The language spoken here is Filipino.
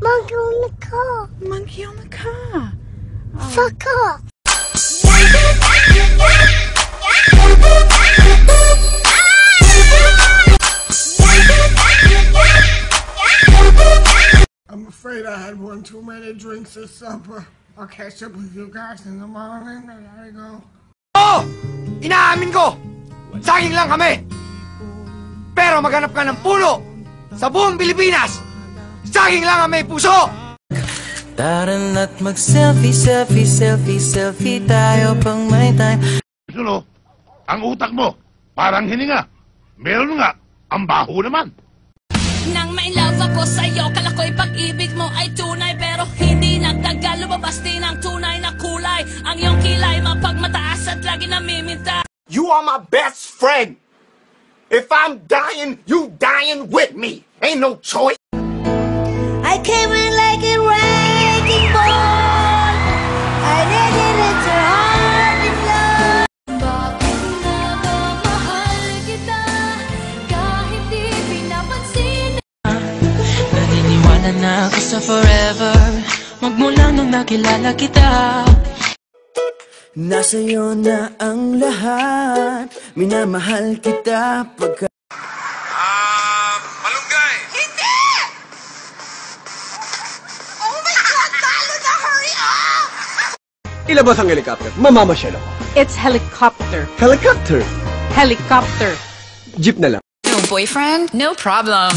Monkey on the car. Monkey on the car. Fuck off. I'm afraid I had one too many drinks at supper. I'll catch up with you guys in the morning. I gotta go. Oo! Inaamin ko! Saging lang kami! Pero maghanap ka ng puno sa buong Pilipinas! Saging lang ang may puso! Tara na't mag-selfie, selfie, selfie, selfie tayo pang may time. Sulo, ang utak mo, parang hininga. Meron nga, ang baho naman. Nang may love ako sa'yo, kala ko'y pag-ibig mo ay tunay. Pero hindi nagtagal, lumabas din ang tunay na kulay. Ang iyong kilay, mapagmataas at lagi namiminta. You are my best friend. If I'm dying, you dying with me. Ain't no choice. I came in like a wrecking ball. I needed it to heart and love. Bakit nga ba mahal kita kahit di pinapansin? Naniniwala na ako sa forever magmula nung nakilala kita. Nasa'yo na ang lahat, minamahal kita pagka... Malunggay! Hindi! Oh my God! Talo na! Hurry up! Ilabas ang helicopter. Mamamasyal ako. It's helicopter. Helicopter? Helicopter. Jeep na lang. No boyfriend? No problem.